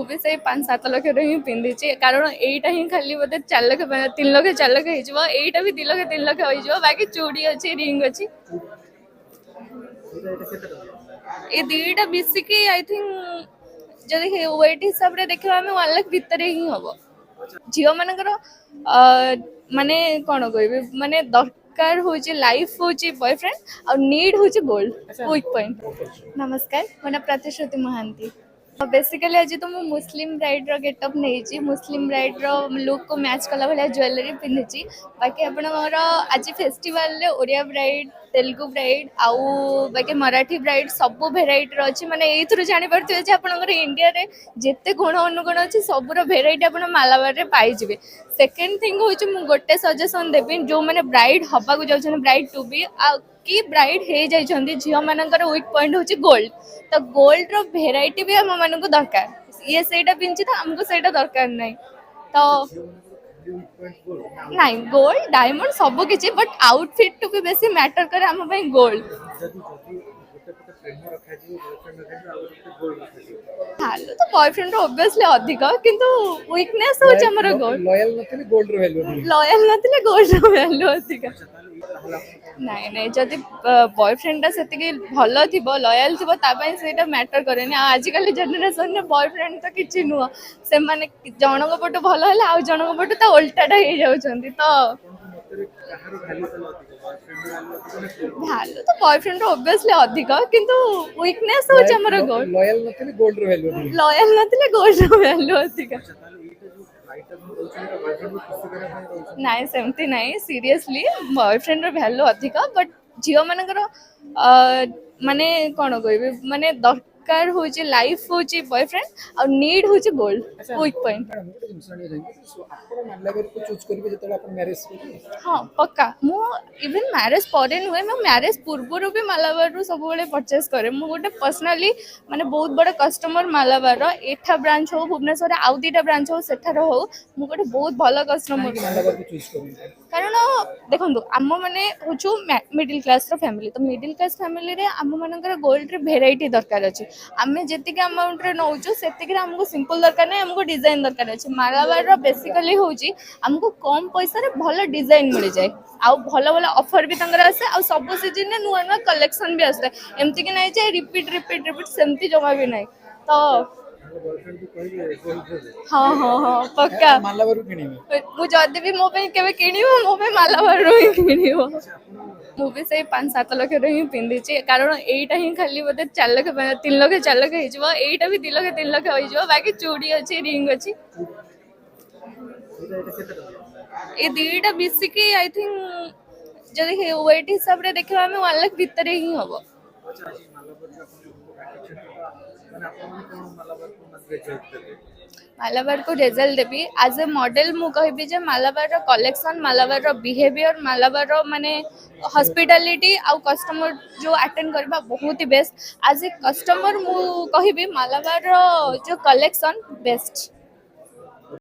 भी से 5-7 लाख ही पिंधि कारण यहीटा ही खाली बोलते 4 लाख 3 लाख 4 लाख होटा भी 2 लाख 3 लाख हो बाकी चूड़ी अच्छी रिंग अच्छी ये दीटा मिसिकी आई थिंक जदि वेट हिसाब से देखा आम 1 लाख भितर ही हम झील मानकर माने कौन कह माने दरकार हूँ लाइफ हूँ बॉयफ्रेंड और नीड हूँ गोल्ड वीक पॉइंट। नमस्कार मो ना प्रतिश्रुति महांती। बेसिकली आज तो मुझे मुस्लिम ब्राइड रो गेटअप नहीं मुस्लिम ब्राइड रो लुक को मैच कला भाया ज्वेलरी पिंधि बाकी आपंकर आज फेस्टिवल रे ओडिया ब्राइड तेलुगु ब्राइड आउ बाकी मराठी ब्राइड सब भेराइटी अच्छी माने ये जानी पारे आपंकर इंडिया रे जिते गुण अनुगुण अच्छी सबूर भेराइटी आप मालाबार रे पाइबे। सेकेंड थिंग हूँ गोटे सजेसन देवी जो मैंने ब्राइड हवा को जाऊँ ब्राइड टू बी कि ब्राइड हो जाती झील मानकर वीक पॉइंट हूँ गोल्ड तो गोल्ड रो भेराइटी भी आम मानक दरकार ये सेटा पिंची तो हमको सेटा दरकार नहीं तो नहीं गोल्ड डायमंड सब किसी बट आउटफिट टू भी बेसी मैटर करे आम गोल्ड हेलो तो बॉयफ्रेंड ऑब्वियसली अधिक किंतु वीकनेस होची हमर गोल्ड लॉयल नथिले गोल्ड रो वैल्यू लॉयल नथिले गोल्ड रो वैल्यू अधिक नहीं नहीं जदि बॉयफ्रेंड से भल थी लॉयल थी सेटा मैटर करे आजिकल जेनेरेशन में बॉयफ्रेंड तो किसी नुह से माने जनक पटु भल है आउ जनक पटु तो उल्टाटा हो जाउछंती तो भैल्यू तो बॉयफ्रेंड ऑब्वियसली अधिक किंतु वीकनेस होची हमर गोल्ड लॉयल नथिले गोल्ड रो वैल्यू लॉयल नथिले गोल्ड रो वैल्यू अधिक नाइ सेमती नाइ सीरियसली बॉयफ्रेंड रो वैल्यू अधिक बट झील मानकर माने कौन कह माने दरकार हूँ लाइफ हूँ बॉयफ्रेंड और नीड हूँ गोल्ड वीक पॉइंट। हाँ पक्का मु इवन मैरेज पर नुहे मैं मैरेज पूर्व भी मालाबार सब परचेस करे मु गोटे पर्सनाली माने बहुत बड़ा कस्टमर मालाबार एठा ब्रांच हो भुवनेश्वर आउ 2टा ब्रांच हो सेठार हो मु गोटे बहुत भल कस्टमर कारण देखो आम मैंने हूँ मिडिल क्लास फैमिली तो मिडिल क्लास फैमिली रे आम मानकर गोल्ड रे भेराइटी दरकार अच्छे आम जी अमाउंट रे नौचु से आमको सिंपल दरकार नहीं आमको डिजाइन दरकार अच्छे मालाबार बेसिकली हूँ आमको कम पैसा रे भल डिजाइन मिल जाए आउ भल भल ऑफर भी तंगर आसे आ सब सीजन में नुआ नुआ कलेक्शन भी आसता है एमती कि नहीं रिपीट रिपीट रिपीट सेमती जमा भी नहीं तो हाँ हाँ हाँ पक्का मालाबार किनिबे मु जदि भी मो पे केबे किनिबो मो पे मालाबार रो ही किनिबो मु भी से 5-7 लाख ही पिंधि कारण यहीटा ही खाली बोलते 4 लाख 3 लाख 4 लाख होटा भी 2 लाख 3 लाख हो बाकी चूड़ी अच्छी रिंग अच्छी ये दीटा मिसिकी आई थिंक जदि वेट हिसाब से देखा आम 1 लाख भितर ही हम मालाबार को रेजल्ट देवी एज ए मॉडल मु कहबी जे मालाबार कलेक्शन मालाबार बिहेवियर मालाबार माने हॉस्पिटैलिटी आउ कस्टमर जो अटेंड करबा बहुत ही बेस्ट एज ए कस्टमर मु कहबी मालाबार जो कलेक्शन बेस्ट।